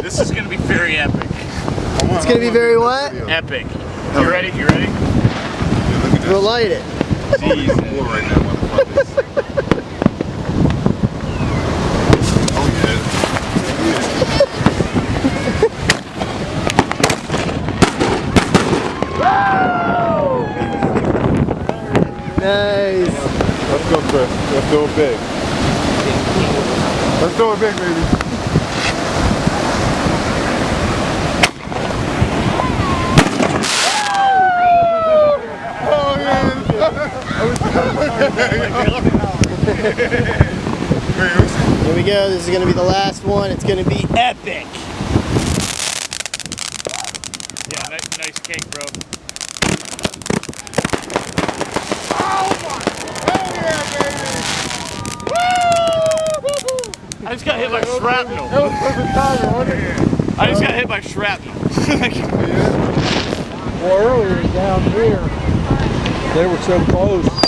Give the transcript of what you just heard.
This is going to be very epic. It's going to be very what? Epic. You ready? You ready? Yeah, we'll light it. Jeez. Right now, motherfuckers. Oh yeah. Nice. Let's go, Chris. Let's do it big. Let's do it big, baby. Oh, yeah. Here we go. This is going to be the last one. It's going to be epic. Yeah, nice cake, bro. I just got hit by shrapnel. That was perfect timing, wasn't it? I just got hit by shrapnel. Well, earlier down here, they were so close.